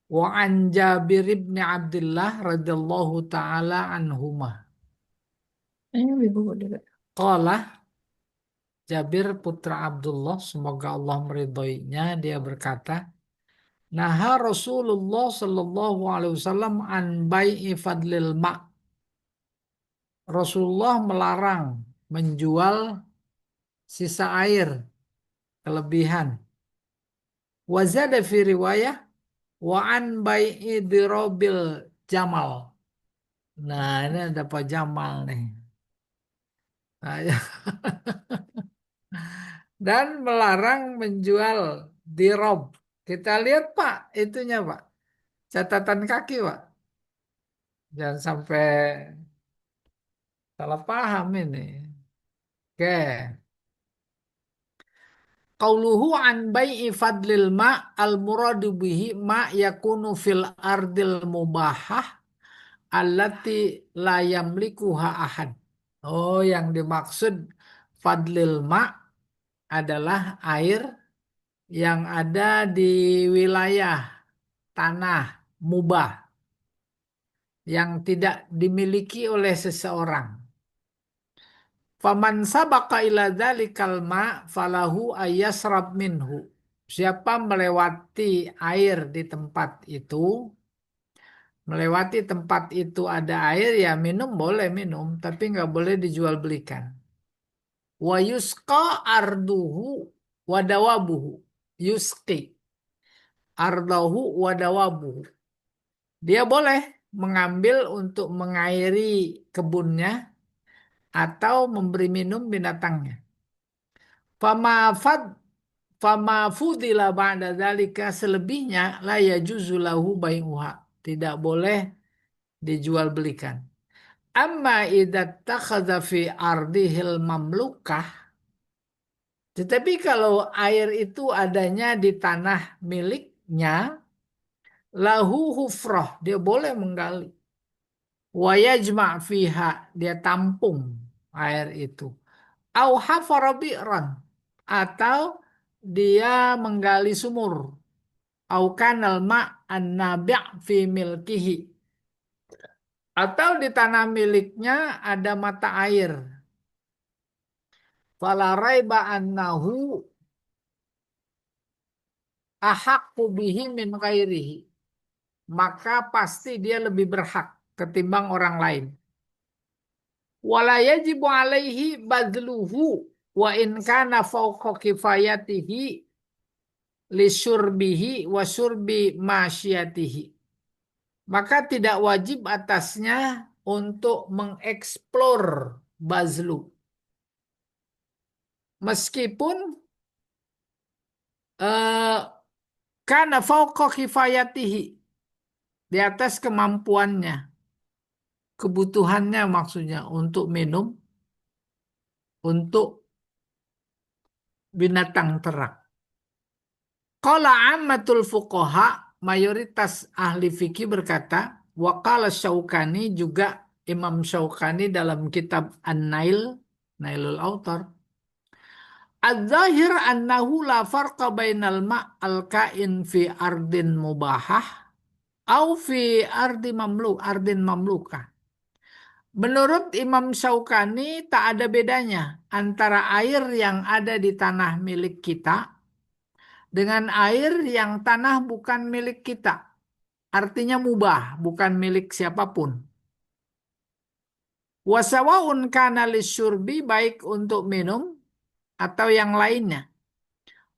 Wa an Jabir bin Abdullah radhiyallahu taala anhuma. Ini lebih buku juga. Qala Jabir putra Abdullah, semoga Allah meridhoinya, dia berkata, Naha Rasulullah sallallahu alaihi wasallam an bai'i fadlil ma'. Rasulullah melarang menjual sisa air, kelebihan. Wazada fi riwayah wa an bai'i dirobil jamal. Nah, ini ada Pak Jamal nih. Nah, dan melarang menjual dirob. Kita lihat Pak, itunya Pak. Catatan kaki Pak. Jangan sampai salah paham ini. Oke. Qauluhu an bai'i fadlil ma al muradu bihi ma yakunu fil ardil mubahah allati la yamlikuha ahad. Oh, yang dimaksud fadlil ma adalah air yang ada di wilayah tanah mubah yang tidak dimiliki oleh seseorang. Faman sabaka ila dzalikal ma falahu ayyasrab minhu. Siapa melewati air di tempat itu, melewati tempat itu ada air ya minum boleh minum, tapi nggak boleh dijual belikan. Wa yusqa arduhu wadawabuhu. Yusqi ardahu wadawabuhu. Dia boleh mengambil untuk mengairi kebunnya atau memberi minum binatangnya. Fama fad fama fudila ba'da dzalika selebihnya la yajuzu lahu bai'uha. Tidak boleh dijual belikan. Amma idza takhadha fi ardihil mamlukah, tetapi kalau air itu adanya di tanah miliknya, lahu hufrah, dia boleh menggali. Wa yajma' fiha, dia tampung air itu. Au hafara bi'ran, atau dia menggali sumur. Au kanal ma' an-nabi' fi milkihi, atau di tanah miliknya ada mata air. Fala raiba annahu ahaqqu bihi min ghairihi, maka pasti dia lebih berhak ketimbang orang lain. Wala yajibu alaihi badluhu wa in kana fawqa kifayatihi li syurbihi wa syurbi masyiyatihi. Maka tidak wajib atasnya untuk mengeksplor bazlu. Meskipun eh, karena fauqa kifayatihi, di atas kemampuannya, kebutuhannya maksudnya untuk minum, untuk binatang ternak. Qala ammatul fuqaha, mayoritas ahli fikih berkata, wa qala Syaukani, juga Imam Syaukani dalam kitab An-Nail, Nailul Autar, Az-zahir annahu la farqa bainal ma' al-kain fi ardin mubahah au fi ardin mamlukah. Menurut Imam Syaukani tak ada bedanya antara air yang ada di tanah milik kita dengan air yang tanah bukan milik kita. Artinya mubah, bukan milik siapapun. Wasawaun kana lisyurbi, baik untuk minum atau yang lainnya.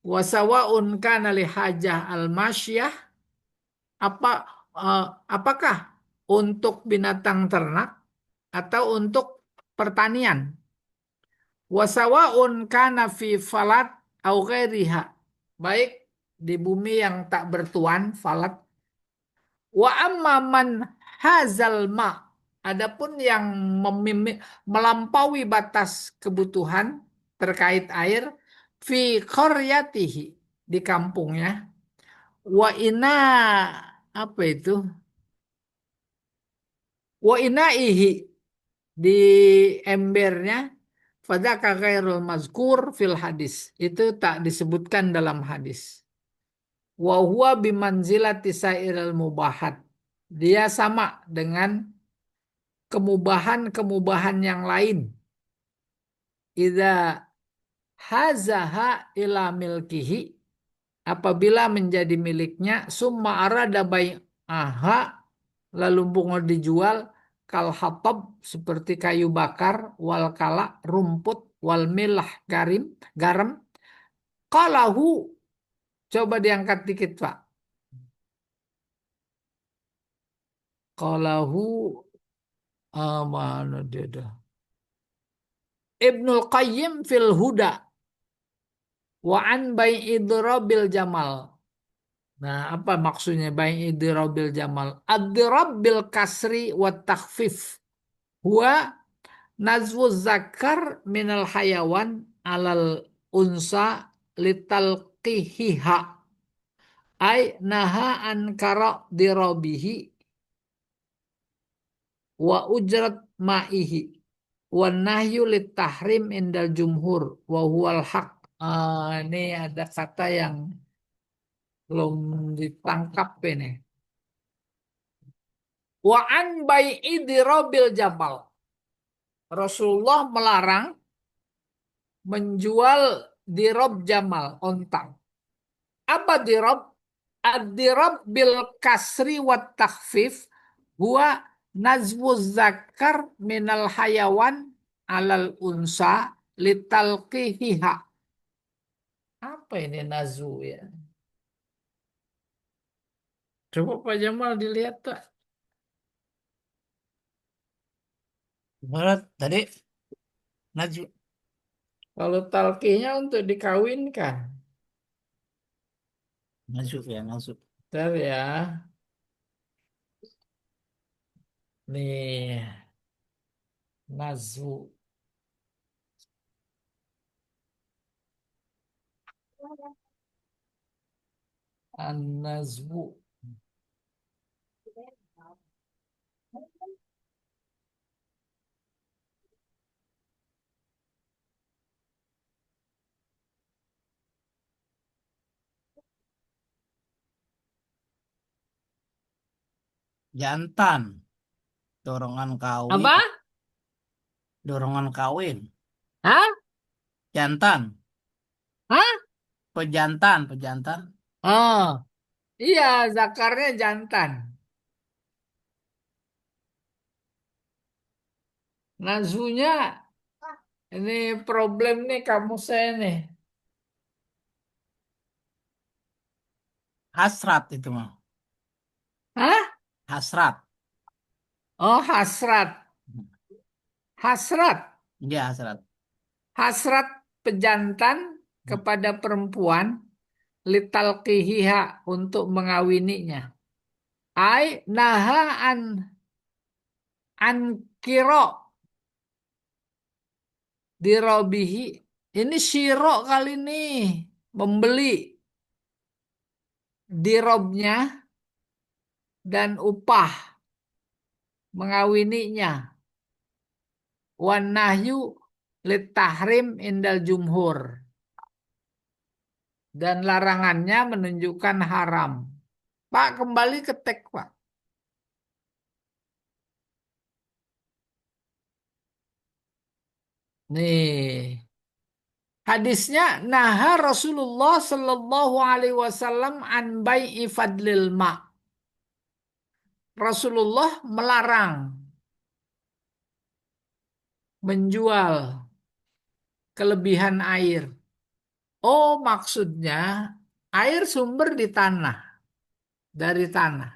Wasawaun kana lihajah al-masyah, apa apakah untuk binatang ternak atau untuk pertanian. Wasawaun kana fi falat au ghairiha, baik di bumi yang tak bertuan, falat. Wa amma man hazal ma, adapun yang melampaui batas kebutuhan terkait air, fi qaryatihi, di kampungnya, wa ina, apa itu, wa inaihi, di embernya, fadzaka ghairul mazkur fil hadis, itu tak disebutkan dalam hadis. wa huwa bimanzilati sairil mubahat. Dia sama dengan kemubahan-kemubahan yang lain. Idza hazaha ila milkihi, apabila menjadi miliknya, summa arada bai'aha, lalu bunga dijual, kal hatab, seperti kayu bakar, wal kala, rumput, wal milah, garam, qalahu, coba diangkat dikit Pak. Qalahu, mana dia dah. Ibnul Qayyim fil Huda, wa an bai'idrabil jamal. Nah, apa maksudnya bai'idrabil jamal? Ad-dirab bil kasri wa takhfif. Huwa nazwu zakar minal hayawan alal unsa litalqihiha. Ay naha ankara dirabihi wa ujrat ma'ihi. Wa nahyu litahrim indal jumhur wa huwal haq. Ini ada kata yang belum ditangkap ini. Wa an bai'i dirabil jabal. Rasulullah melarang menjual dirob jamal, ontang. Apa dirob? Ad-dirob bil kasri wa takhfif huwa nazwu zakar minal hayawan alal unsa litalqihiha. Apa ini nazu ya? Coba Pak Jamal dilihat Pak. Gimana tadi? Najwa. Kalau talqihnya untuk dikawinkan. Najwa ya, Najwa. Bentar ya. Nih, nazu. An-nazwu. Jantan. Dorongan kawin. Apa? Dorongan kawin. Hah? Jantan. Hah? Pejantan. Pejantan. Oh, iya, zakarnya jantan. Nazunya, ini problem nih kamu saya nih. Hasrat itu mah. Hah? Hasrat. Oh, hasrat. Hasrat. Iya, hasrat. Hasrat pejantan kepada perempuan litalqihiha, untuk mengawininya. Ai naha an kiro dirobihi. Ini syiro kali nih, membeli dirobnya dan upah mengawininya. Wan nahyu litahrim indal jumhur, dan larangannya menunjukkan haram. Pak, kembali ke teks Pak. Nih, hadisnya naha Rasulullah Shallallahu Alaihi Wasallam an bai'i fadlil ma. Rasulullah melarang menjual kelebihan air. Oh, maksudnya air sumber di tanah, dari tanah.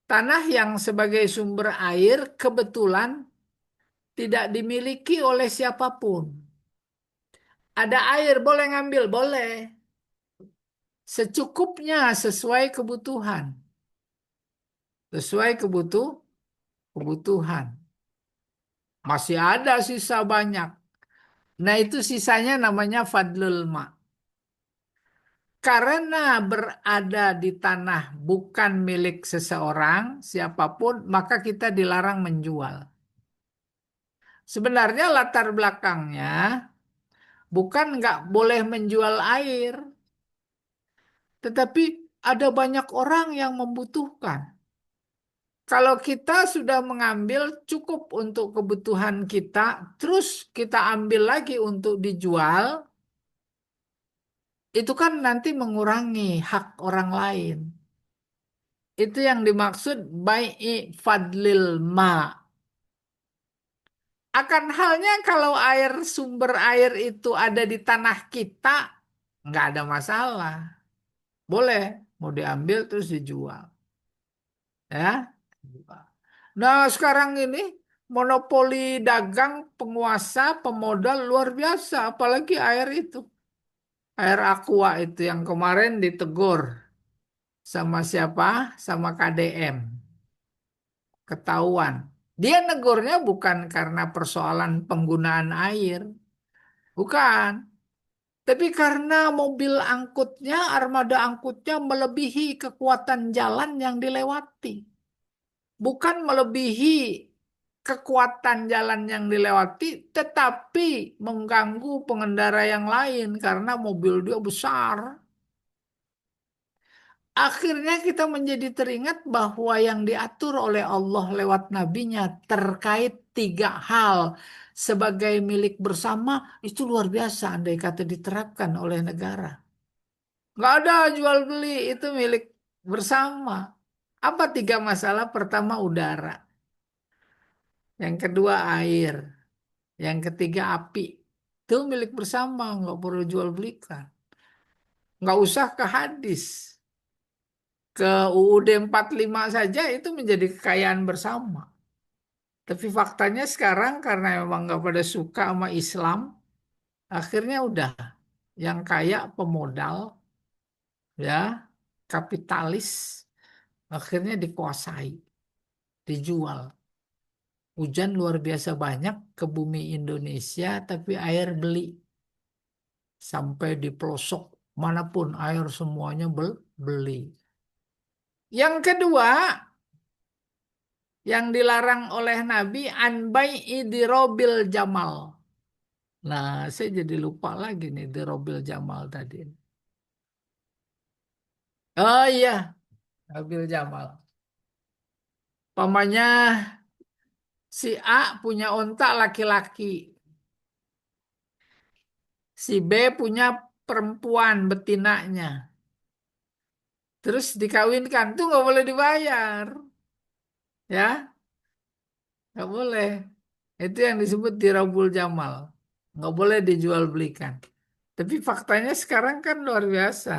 Tanah yang sebagai sumber air kebetulan tidak dimiliki oleh siapapun. Ada air, boleh ngambil, boleh. Secukupnya, sesuai kebutuhan. Sesuai kebutuhan. Masih ada sisa banyak. Nah, itu sisanya namanya fadlul ma. Karena berada di tanah bukan milik seseorang, siapapun, maka kita dilarang menjual. Sebenarnya latar belakangnya bukan nggak boleh menjual air, Tetapi ada banyak orang yang membutuhkan. Kalau kita sudah mengambil cukup untuk kebutuhan kita, terus kita ambil lagi untuk dijual, itu kan nanti mengurangi hak orang lain. Itu yang dimaksud bai'i fadlil ma. Akan halnya kalau sumber air itu ada di tanah kita, nggak ada masalah. Boleh, mau diambil terus dijual. Ya. Nah, sekarang ini monopoli dagang, penguasa, pemodal luar biasa, apalagi air itu. Air Aqua itu yang kemarin ditegur sama siapa? Sama KDM. Ketahuan. Dia negurnya bukan karena persoalan penggunaan air, bukan. Tapi karena mobil angkutnya, armada angkutnya melebihi kekuatan jalan yang dilewati. Bukan melebihi kekuatan jalan yang dilewati, tetapi mengganggu pengendara yang lain karena mobil dia besar. Akhirnya kita menjadi teringat bahwa yang diatur oleh Allah lewat nabinya terkait 3 hal sebagai milik bersama itu luar biasa andai kata diterapkan oleh negara. Nggak ada jual beli, itu milik bersama. Apa 3 masalah? Pertama udara, yang kedua air, yang ketiga api. Itu milik bersama, nggak perlu jual belikan. Nggak usah ke hadis. Ke UUD 45 saja itu menjadi kekayaan bersama. Tapi faktanya sekarang karena memang nggak pada suka sama Islam, akhirnya udah yang kaya pemodal, ya kapitalis, akhirnya dikuasai, dijual. Hujan luar biasa banyak ke bumi Indonesia, tapi air beli. Sampai di pelosok manapun air semuanya beli. Yang kedua, yang dilarang oleh Nabi anbai idirobil jamal. Nah, saya jadi lupa lagi nih dirobil jamal tadi. Oh iya, Robil Jamal. Pamannya si A punya onta laki-laki, si B punya perempuan betinanya. Terus dikawinkan, tuh nggak boleh dibayar, ya, nggak boleh. Itu yang disebut dirabul jamal, nggak boleh dijual belikan. Tapi faktanya sekarang kan luar biasa.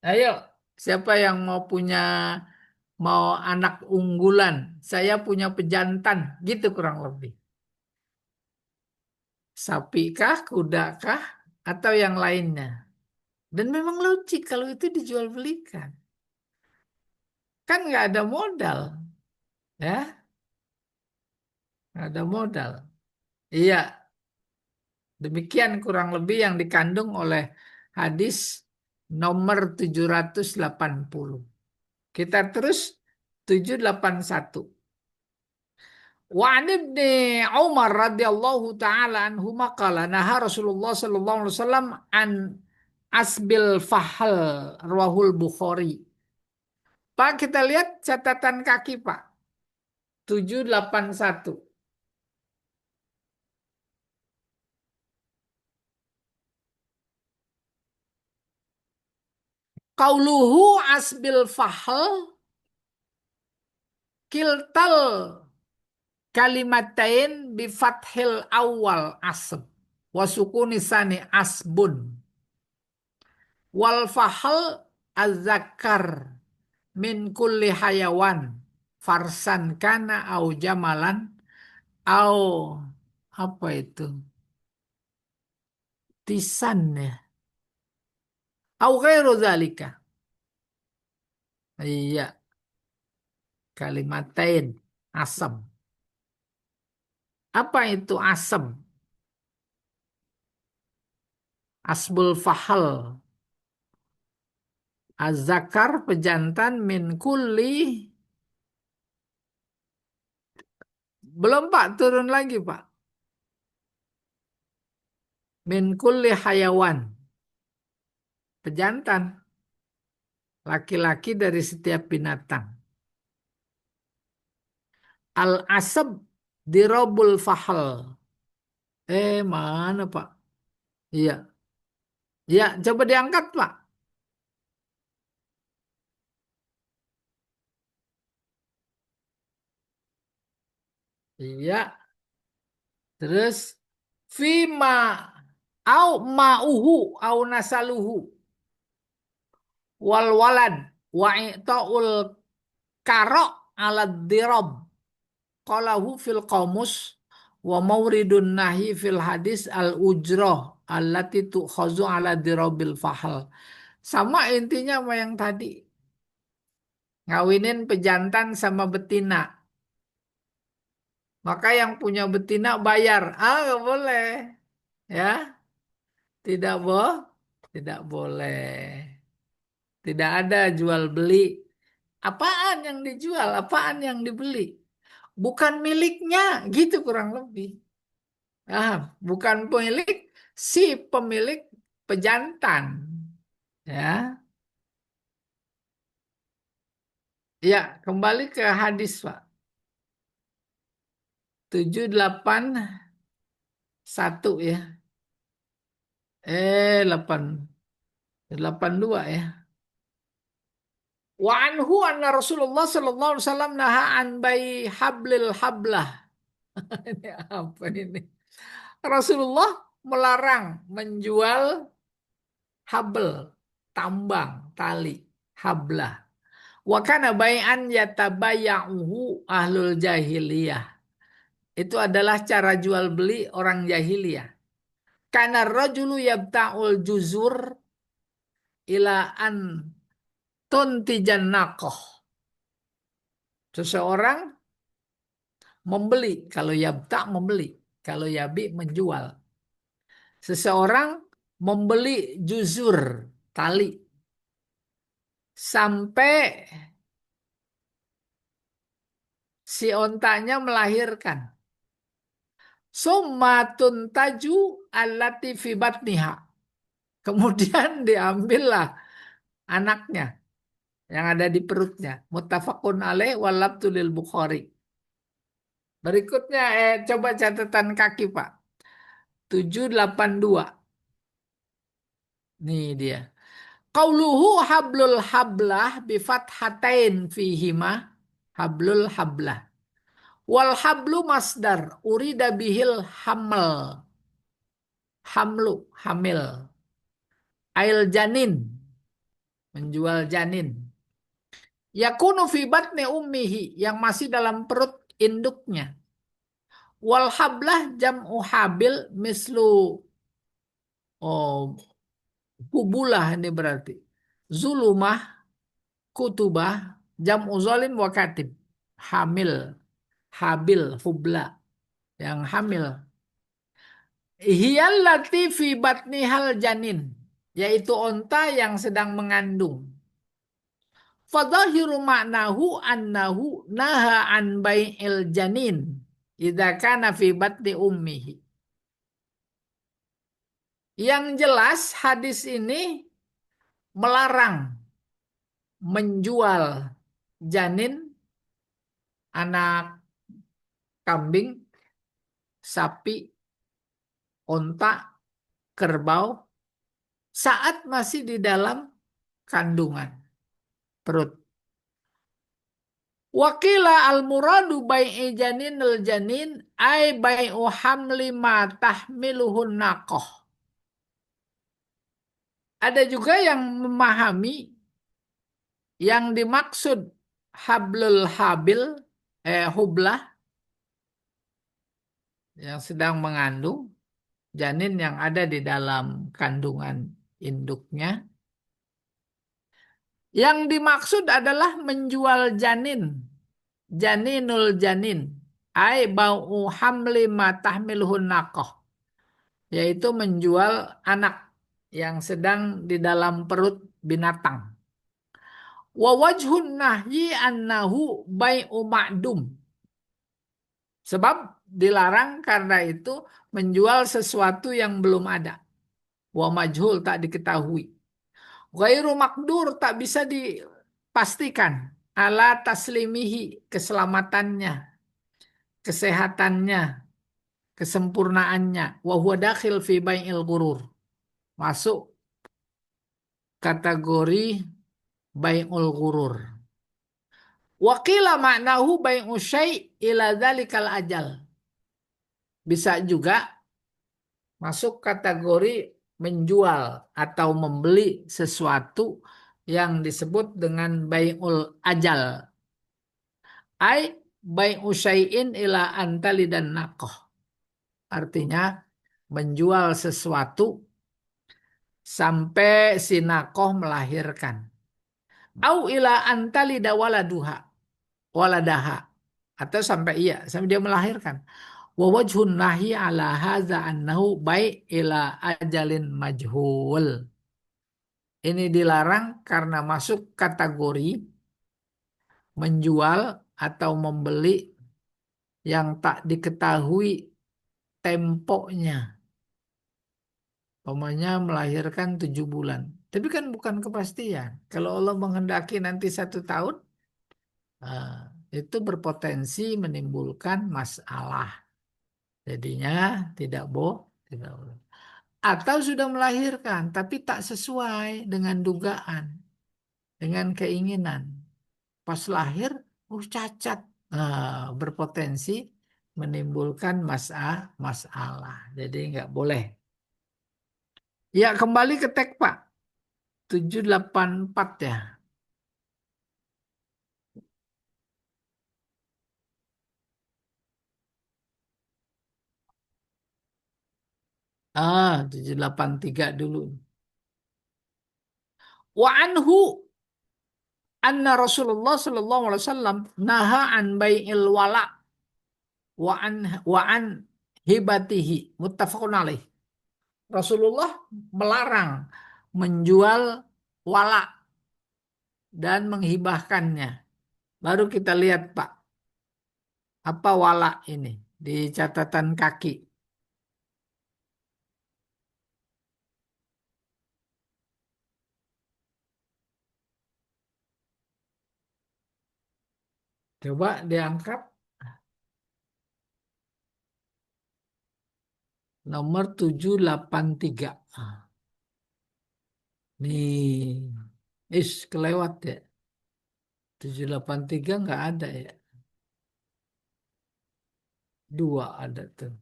Ayo, siapa yang mau anak unggulan? Saya punya pejantan, gitu kurang lebih. Sapi kah, kuda kah, atau yang lainnya? Dan memang logik kalau itu dijual belikan. Kan nggak ada modal, ya, nggak ada modal. Iya, demikian kurang lebih yang dikandung oleh hadis nomor 780. Kita terus 781. Wa an ibni Umar radhiyallahu taala anhuma qala naha Rasulullah sallallahu alaihi wasallam an asbil fahal rawahul Bukhari. Pak, kita lihat catatan kaki, Pak. 781. Qauluhu asbil fahal kiltal kalimatain bi fathil awal asb wa sukuni sani asbun wal fahal azzakar min kulli hayawan farsan kana au jamalan au apa itu tisan ya au ghairu zalika. Iya, kalimatain asam. Apa itu asam? Asbul fahal. Az-zakar pejantan min kulli. Belum Pak, turun lagi Pak. Min kulli hayawan. Pejantan. laki-laki dari setiap binatang. Al-asab dirobul fahal. Mana Pak? Iya. Ya, coba diangkat Pak. Iya. Terus fima au ma'uhu au nasaluhu wal walad wa i'ta'ul karo' ala dirab qalahu fil qamus wa mauridun nahi fil hadis al ujroh allati tu'khazu ala dirabil fahal. Sama intinya sama yang tadi. Ngawinin pejantan sama betina. Maka yang punya betina bayar. Nggak boleh. Ya, tidak tidak boleh. Tidak ada jual beli. Apaan yang dijual, apaan yang dibeli. Bukan miliknya, gitu kurang lebih. Bukan pemilik, si pemilik pejantan. Ya, ya kembali ke hadis Pak. 781 ya. 82 ya. Wa anhu anna Rasulullah sallallahu alaihi wasallam naha an bai hablil hablah. Ini apa ini? Rasulullah melarang menjual habel, tambang, tali, hablah. Wa kana bai'an yatabayya'uhu ahlul jahiliyah. Itu adalah cara jual beli orang jahiliyah. Kana rajulu yabta'ul juzur ila an tuntijan naqah. Seseorang membeli, kalau yabta membeli, kalau yabi menjual. Seseorang membeli juzur tali sampai si ontanya melahirkan. Summatun taju allati fi batniha. Kemudian diambillah anaknya yang ada di perutnya. Muttafaqun alaih walabtu lil Bukhari. Berikutnya coba catatan kaki Pak. 782. Nih dia. Qauluhu hablul hablah bi fathatain fihima hablul hablah. Wal hablu masdar urida bihil haml. Hamlu, hamil. Ail janin, menjual janin. Yakunu fi batni ummihi, yang masih dalam perut induknya. Wal hablah jam'u habil mislu oh kubulah ini berarti. Zulumah, kutubah, jam'u zalim wa katib. Hamil, habil, hubla, yang hamil. Hiyallati fi batnihal janin, yaitu onta yang sedang mengandung. Fadhahiru ma'nahu annahu naha an bai'il janin idza kana fi batni ummihi. Yang jelas hadis ini melarang menjual janin, anak kambing, sapi, onta, kerbau saat masih di dalam kandungan perut. Wakila al-muradu bai'i janin al-janin ay bai'u hamli ma tahmiluhun naqoh. Ada juga yang memahami yang dimaksud hablul habil, hublah, yang sedang mengandung, janin yang ada di dalam kandungan induknya. Yang dimaksud adalah menjual janin, janinul janin, ay bau hamli ma tahmiluhun naqoh, yaitu menjual anak yang sedang di dalam perut binatang. Wa wajhun nahyi annahu bai'u ma'dum. Sebab dilarang karena itu menjual sesuatu yang belum ada. Wa majhul, tak diketahui. Ghairu makdur, tak bisa dipastikan. Ala taslimihi, keselamatannya, kesehatannya, kesempurnaannya. Wa huwa dakhil fi bai'il ghurur. Masuk kategori bai'ul ghurur. Wakila maknahu bai'u syai' ila dzalikal ajal. Bisa juga masuk kategori menjual atau membeli sesuatu yang disebut dengan bai'ul ajal. Ai bai'u syai'in ila antali dan naqah. Artinya menjual sesuatu sampai si naqah melahirkan. Au ila antali da waladaha. Atau sampai dia melahirkan. Wa wajhun nahi ala hadza annahu bai' ila ajalin majhul. Ini dilarang karena masuk kategori menjual atau membeli yang tak diketahui temponya. Pamannya melahirkan 7 bulan. Tapi kan bukan kepastian. Kalau Allah menghendaki nanti 1 tahun, eh, itu berpotensi menimbulkan masalah. Jadinya tidak boleh. Atau sudah melahirkan, tapi tak sesuai dengan dugaan, dengan keinginan. Pas lahir, cacat. Berpotensi menimbulkan masalah. Jadi nggak boleh. Ya, kembali ke teks Pak. 784 ya. 783 dulu. Wa anhu anna Rasulullah sallallahu alaihi wasallam naha an bai'il wala wa an hibatihi muttafaqun alaih. Rasulullah melarang menjual wala dan menghibahkannya. Baru kita lihat Pak, apa wala ini di catatan kaki. Coba diangkat nomor 783. Nih, kelewat ya. 783 nggak ada ya. 2 ada tuh.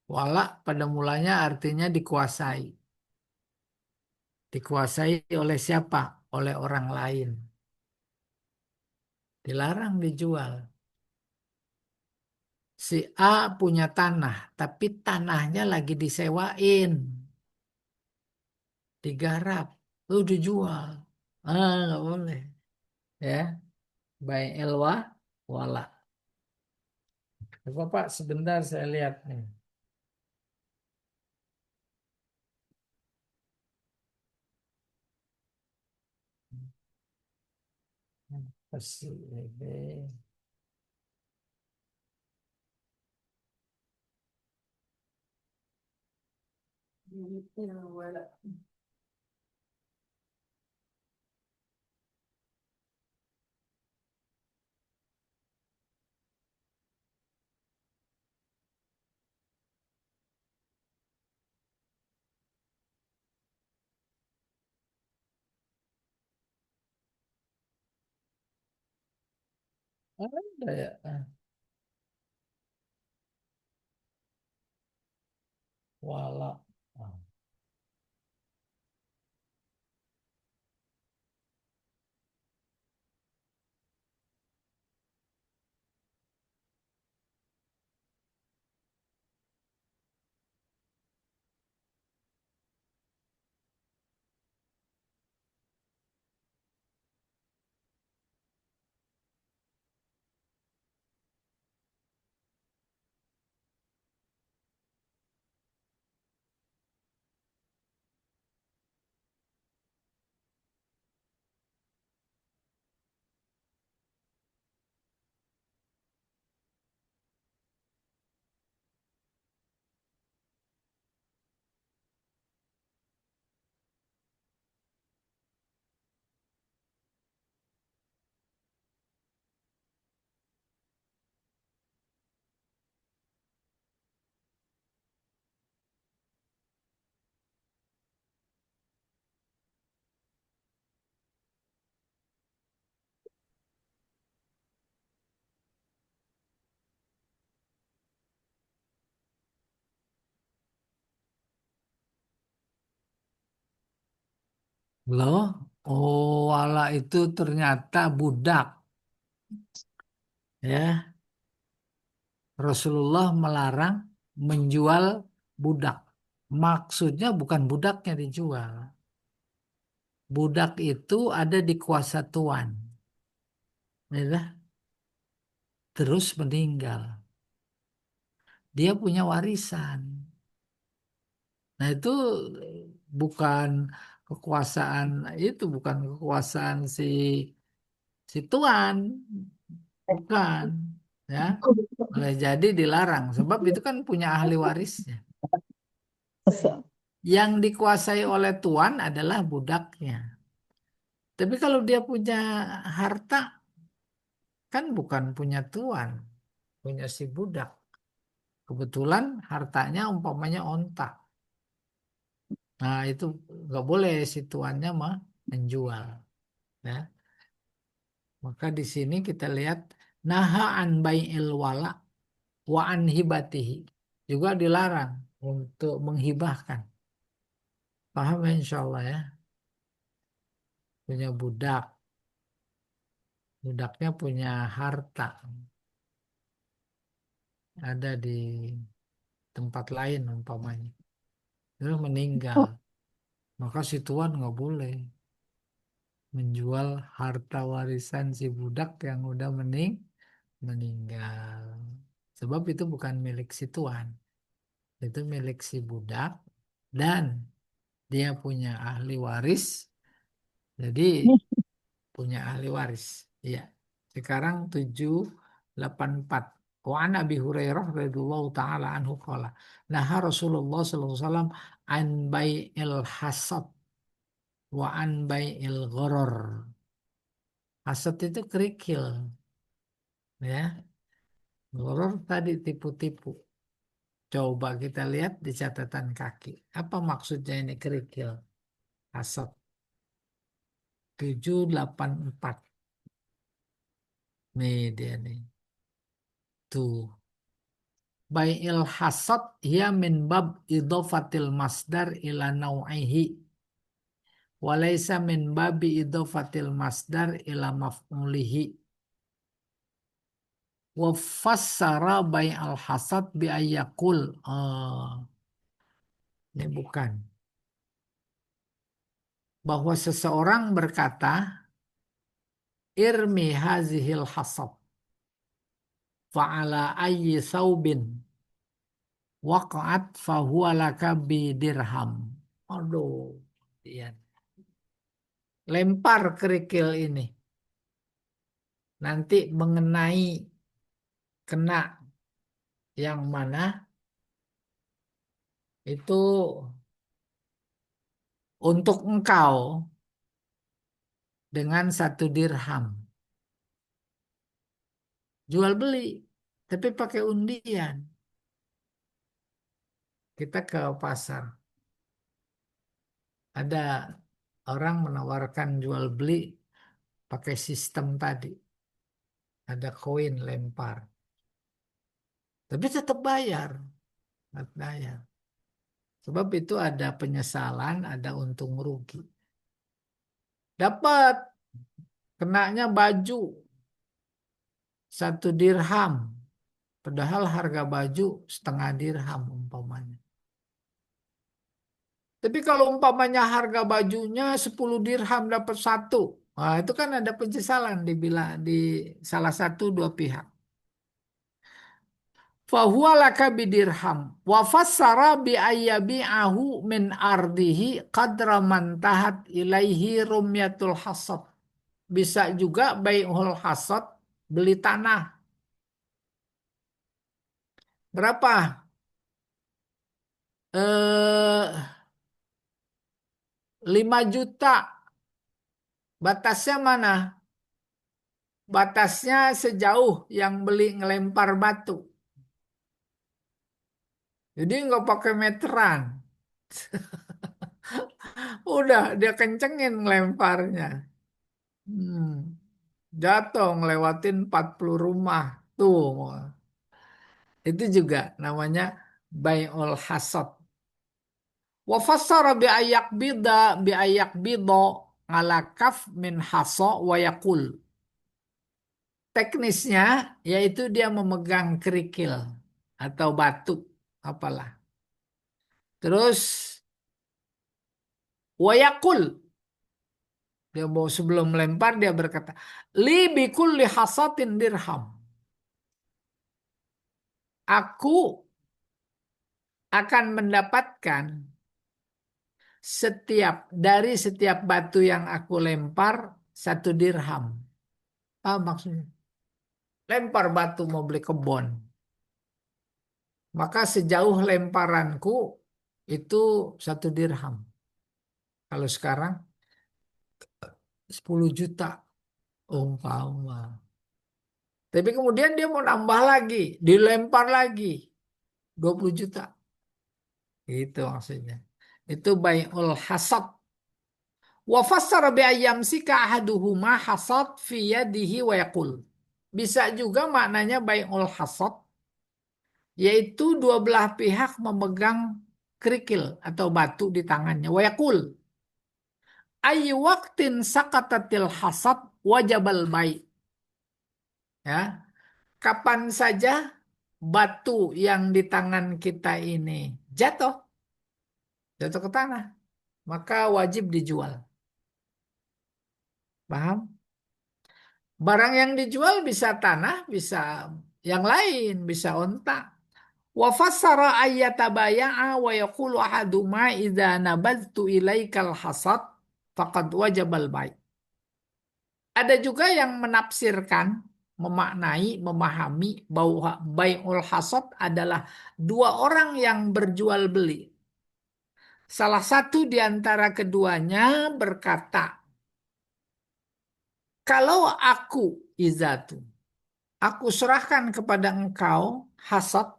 Wala pada mulanya artinya dikuasai. Dikuasai oleh siapa? Oleh orang lain. Dilarang dijual. Si A punya tanah, tapi tanahnya lagi disewain. Digarap. Lu dijual. Nggak boleh. Ya, baik elwa, wala. Coba Pak, sebentar saya lihat nih. Pasti. Ada ya. Wala. Loh, oh wala itu ternyata budak. Ya, Rasulullah melarang menjual budak. Maksudnya bukan budaknya dijual. Budak itu ada di kuasa tuan. Ya, terus meninggal. Dia punya warisan. Nah, itu bukan kekuasaan bukan kekuasaan si tuan, bukan, ya. Boleh jadi dilarang sebab itu kan punya ahli warisnya. Yang dikuasai oleh tuan adalah budaknya. Tapi kalau dia punya harta kan bukan punya tuan, punya si budak. Kebetulan hartanya umpamanya onta. Nah, itu nggak boleh si tuannya mah menjual. Ya. Maka di sini kita lihat naha an bai'il wala wa an hibatihi. Juga dilarang untuk menghibahkan. Paham ya, insya Allah ya. Punya budak. Budaknya punya harta. Ada di tempat lain umpamanya. Terus meninggal. Maka si tuan nggak boleh menjual harta warisan si budak yang udah meninggal. Sebab itu bukan milik si tuan. Itu milik si budak dan dia punya ahli waris. Jadi punya ahli waris. Iya. Sekarang 784. Wa an Abi Hurairah radhiyallahu taala anhu qala. Nah Rasulullah sallallahu alaihi wasallam an bai'il hasad wa an bai'il gharar. Hasad itu kerikil, ya. Gharar tadi tipu-tipu. Coba kita lihat di catatan kaki. Apa maksudnya ini kerikil? Hasad 784. Nih dia nih. Tuh. Bai'il hasad hiya min bab idhofatil masdar ila nau'ihi. Walaysa min babi idhofatil masdar ila maf'ulihi. Wa fassara bai'al hasad bi ayyakul. Ini bukan. Bahwa seseorang berkata, irmi hazihil hasad. Fa'ala ayyi saubin. Waqa'at fahuwa laka bidirham. Aduh. Iya. Lempar kerikil ini. Nanti mengenai kena yang mana itu untuk engkau dengan 1 dirham. Jual beli. Tapi pakai undian. Kita ke pasar. Ada orang menawarkan jual beli pakai sistem tadi. Ada koin lempar. Tapi tetap bayar. Tetap bayar. Sebab itu ada penyesalan, ada untung rugi. Dapat kenanya baju 1 dirham. Padahal harga baju 0,5 dirham umpamanya. Tapi kalau umpamanya harga bajunya 10 dirham dapat satu. Nah, itu kan ada penyesalan di salah satu dua pihak. Fahuwa laka bidirham wa fassara bi ayyabi'ahu min ardihi qadra man tahat ilaihi rumyatul hasad. Bisa juga bai'ul hasad, beli tanah. Berapa? 5 juta. Batasnya mana? Batasnya sejauh yang beli ngelempar batu. Jadi nggak pakai meteran. Udah dia kencengin ngelemparnya. Hmm, jatuh ngelewatin 40 rumah. Tuh. Itu juga namanya bai'ul hasad. Wa fassara bi ayak bido ala kaf min haso wa yakul. Teknisnya yaitu dia memegang kerikil atau batu apalah. Terus wa yakul, dia mau sebelum melempar dia berkata, li bikulli hasatin dirham. Aku akan mendapatkan dari setiap batu yang aku lempar 1 dirham. Apa maksudnya? Lempar batu mau beli kebun. Maka sejauh lemparanku itu 1 dirham. Kalau sekarang 10 juta umpama. Tapi kemudian dia mau nambah lagi, dilempar lagi 20 juta. Itu maksudnya. Itu bai'ul hasad. Wa fassara bi ayyamsika ahaduhuma hasad fi yadihi wa yaqul. Bisa juga maknanya bai'ul hasad, yaitu dua belah pihak memegang kerikil atau batu di tangannya. Wa yaqul ayyu waqtin sakatatil hasad wajabal bai'. Ya, kapan saja batu yang di tangan kita ini jatuh, jatuh ke tanah, maka wajib dijual. Paham? Barang yang dijual bisa tanah, bisa yang lain, bisa onta. Wa fassara ayyatabaya'a wa yaqulu ahaduma idza nabadtu ilaikal hasad faqad wajabal bai'. Ada juga yang menafsirkan, memaknai, memahami bahwa bai'ul hasad adalah 2 orang yang berjual beli. Salah satu di antara keduanya berkata, kalau aku izatu, aku serahkan kepada engkau hasad,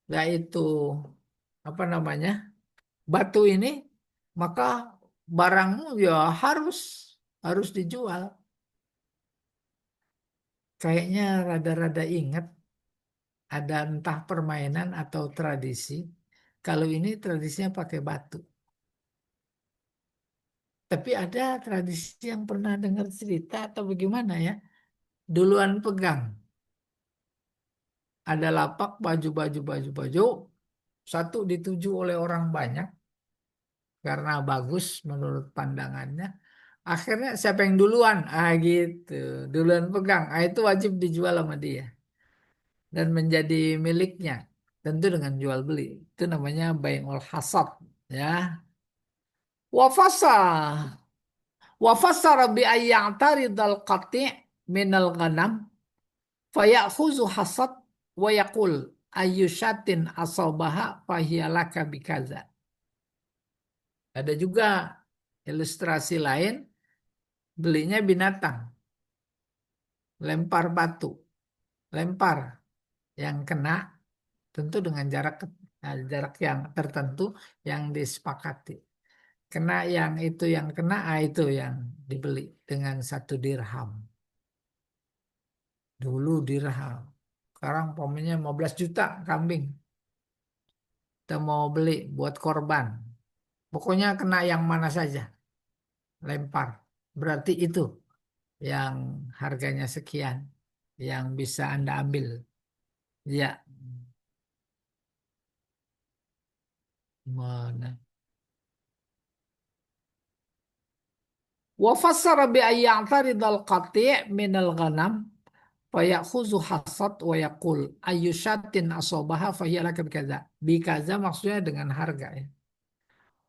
yaitu apa namanya, batu ini, maka barangmu ya harus dijual. Kayaknya rada-rada ingat ada entah permainan atau tradisi. Kalau ini tradisinya pakai batu. Tapi ada tradisi yang pernah dengar cerita atau bagaimana ya. Duluan pegang. Ada lapak baju. Satu dituju oleh orang banyak karena bagus menurut pandangannya. Akhirnya siapa yang duluan? Gitu. Duluan pegang. Itu wajib dijual sama dia dan menjadi miliknya. Tentu dengan jual beli. Itu namanya bai'ul hasad, ya. Wafasa wafasara bi ayya'taridal qati' minal ghanam fayakhuzu hasad wa yaqul ayyushatin asabaha fahiyalaka bikaza. Ada juga ilustrasi lain, belinya binatang, lempar batu, lempar yang kena tentu dengan jarak yang tertentu yang disepakati. Kena yang itu yang kena, itu yang dibeli dengan 1 dirham. Dulu dirham. Sekarang pomenya 15 juta kambing. Kita mau beli buat korban. Pokoknya kena yang mana saja. Lempar. Berarti itu yang harganya sekian. Yang bisa Anda ambil. Ya. Mana? Wa fassara bi ayya'taridal qati' minal ghanam fayakhuzu hasad wa yaqul ayyushatin asobaha fahiyalaka bikaza. Bikaza maksudnya dengan harga, ya.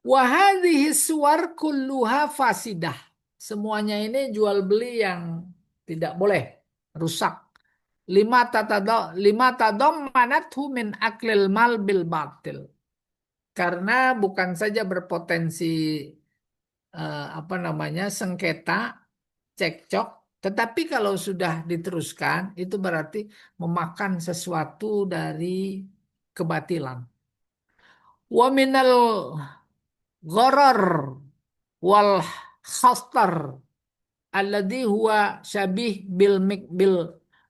Wa hadhihi suwar kulluha fasidah. Semuanya ini jual beli yang tidak boleh, rusak. Lima tadammanathu min aklil mal bil batil. Karena bukan saja berpotensi apa namanya, sengketa, cekcok, tetapi kalau sudah diteruskan itu berarti memakan sesuatu dari kebatilan. Wa minal gharar wal khastar alladhi huwa syabih bil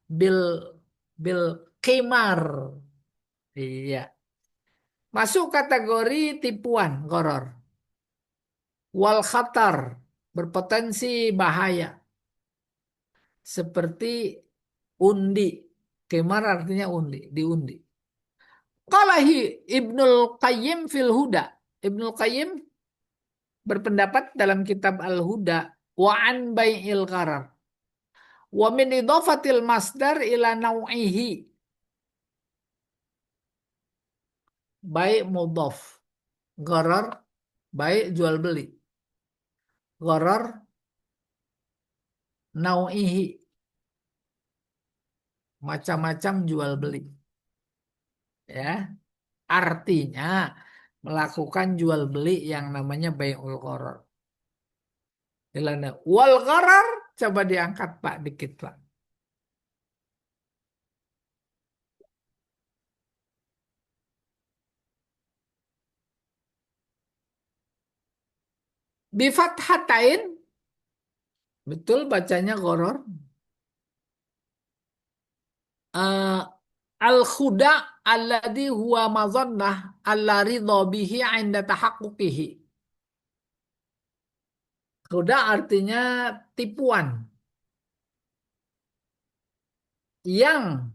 bil qimar. Iya. Masuk kategori tipuan, gharar. Wal khatar, berpotensi bahaya. Seperti undi. Qimar artinya undi, diundi. Qalahi Ibnul Qayyim fil Huda. Ibnul Qayyim berpendapat dalam kitab Al-Huda wa an bai'il gharar wa min idafatil masdar ila nau'ihi, baik mudhaf. Gharar baik jual beli, gharar nau'ihi, macam-macam jual beli, ya. Artinya melakukan jual beli yang namanya bai'ul gharar. Ilana wal gharar, coba diangkat Pak dikit Pak. Bi fathatain, betul bacanya gharar. Eh, al khuda alladhi huwa mazannah alla ridha bihi 'inda tahaqquqihi. Khuda artinya tipuan yang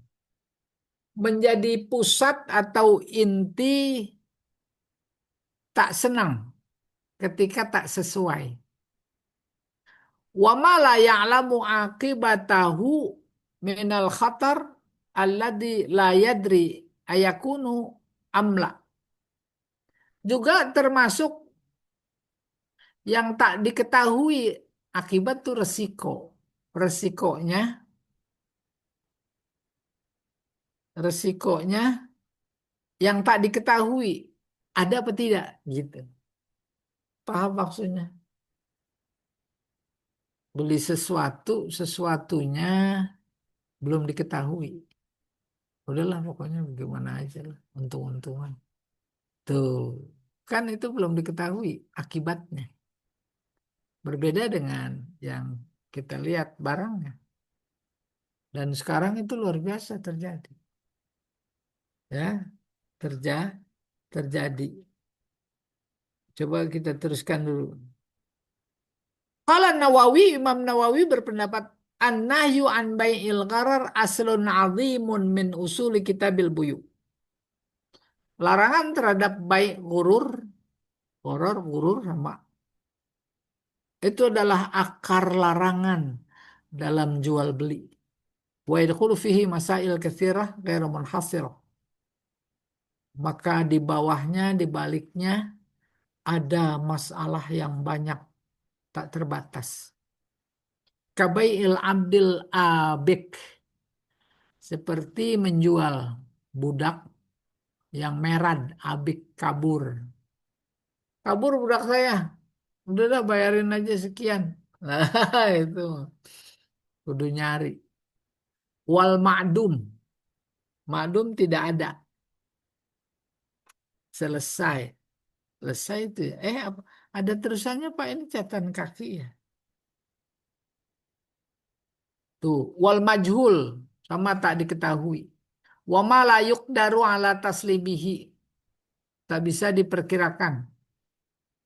menjadi pusat atau inti tak senang ketika tak sesuai. Wa ma la ya'lamu aqibatahu minal khatar alladhi la yadri ayakunu amla. Juga termasuk yang tak diketahui akibat itu resiko. Resikonya yang tak diketahui ada apa tidak gitu. Paham maksudnya? Beli sesuatunya belum diketahui. Udahlah pokoknya bagaimana aja lah, untung-untungan. Tuh, kan itu belum diketahui akibatnya. Berbeda dengan yang kita lihat barangnya. Dan sekarang itu luar biasa terjadi. Ya, terjadi. Coba kita teruskan dulu. Kalau Imam Nawawi berpendapat an-nahyu an bai'il gharar aslun 'azimun min usuli kitabil buyu. Larangan terhadap bai' gurur sama itu adalah akar larangan dalam jual beli. Wa yadkhulu fihi masail katsirah ghairu munhasirah. Maka di bawahnya, di baliknya ada masalah yang banyak tak terbatas. Kabai'il abdil abik, seperti menjual budak yang merad, abik, kabur. Kabur budak saya, udah bayarin aja sekian. Nah, itu kudu nyari. Wal ma'dum, ma'dum tidak ada. Selesai. Selesai itu. Apa? Ada terusannya Pak, ini catatan kaki ya. Tuh, wal majhul, sama tak diketahui. Wa ma la yuqdaru ala taslibihi, tak bisa diperkirakan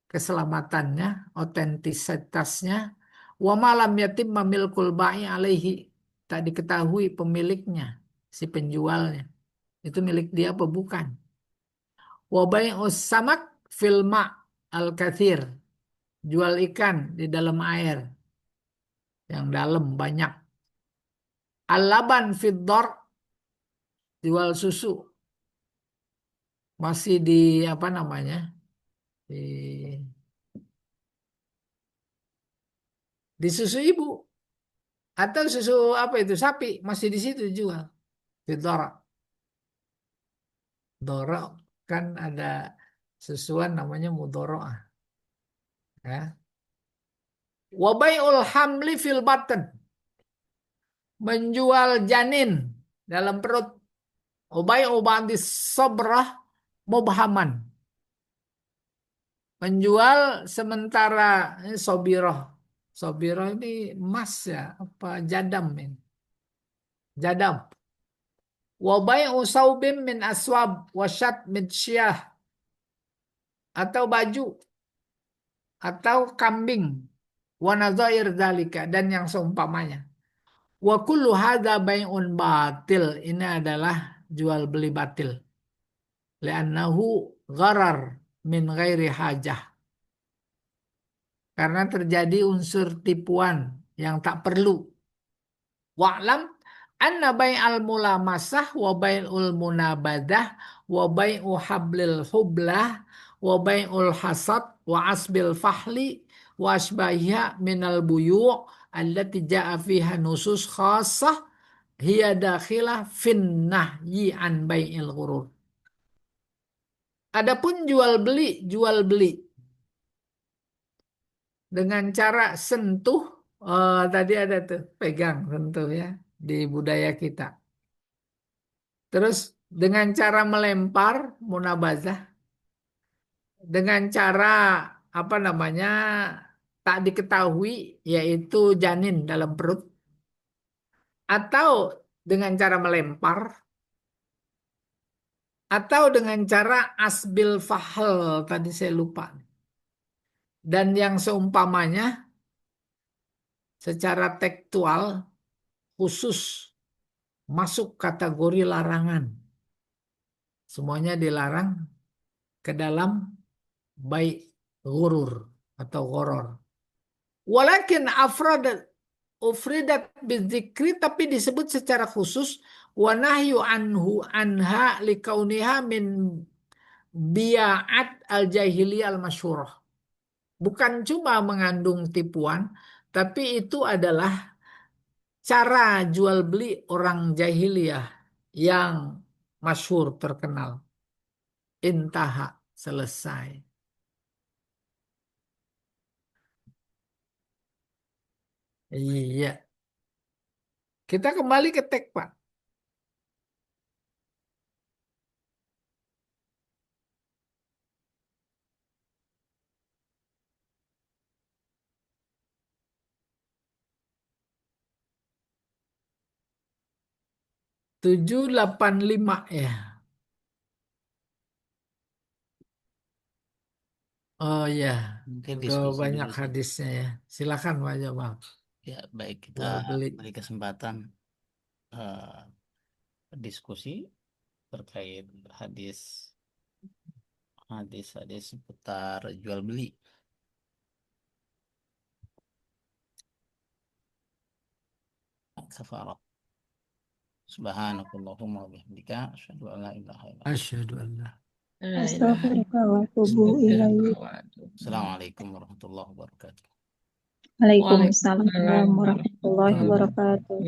keselamatannya, otentisitasnya. Wa ma lam yatimma milkul ba'i alaihi, tak diketahui pemiliknya, si penjualnya. Itu milik dia apa bukan? Wa bai'us samak fil ma' al-kathir, jual ikan di dalam air yang dalam banyak. Al-laban fid-dar, jual susu masih di apa namanya? Di susu ibu atau susu apa itu sapi masih di situ jual. Fid-dar. Doro kan ada susuan namanya mudoroah. Ya. Wa bai'ul hamli fil batn, menjual janin dalam perut. Ubay ubadi sobrah mubhaman, menjual sementara ini sobiroh. Sobiroh ini emas ya, apa jadam ini. Jadam. Wa bai'u saubim min aswab wasyat min syah atau baju atau kambing, wa nadzair dzalika, dan yang seumpamanya. Wa kullu hadza bai'un batil. Ini adalah jual beli batil. Li'annahu gharar min ghairi hajah. Karena terjadi unsur tipuan yang tak perlu. Wa'lam anna bai'al mulamasah wa bai'ul munabadah wa bai'u hablil hublah wa bai'ul hasad wa asbil fahli wa asbahiha minal buyu' allati ja'a fiha nusus khassah hiya dakhilah fin nahyi an bai'il ghurur. Adapun jual beli dengan cara sentuh, tadi ada tuh pegang sentuh ya di budaya kita. Terus dengan cara melempar munabazah, dengan cara apa namanya tak diketahui yaitu janin dalam perut, atau dengan cara melempar, atau dengan cara asbil fahl, tadi saya lupa. Dan yang seumpamanya secara tekstual khusus masuk kategori larangan. Semuanya dilarang ke dalam baik ghurur atau ghoror. Walakin ufridat bizikri, tapi disebut secara khusus, wa nahyu anhu anha likauniha min bia'at al-jahiliyah al-masyhurah. Bukan cuma mengandung tipuan, tapi itu adalah cara jual beli orang jahiliyah yang masyhur terkenal. Intaha, selesai. Iya. Kita kembali ke teks, Pak. Tujuh delapan lima ya. Oh ya, Mungkin udah diskusi banyak dulu sih. hadisnya ya. Silakan Pak Jamal. Ya, baik, kita Jual beli. beri kesempatan eh, diskusi terkait hadis seputar jual beli. Kafarat. Subhanakallahumma wa bihamdika asyhadu an la ilaha illa anta. Asyhadu an la. Astaghfirullah wa atubu ilaihi. Assalamualaikum warahmatullahi wabarakatuh. Waalaikumsalam warahmatullahi wabarakatuh.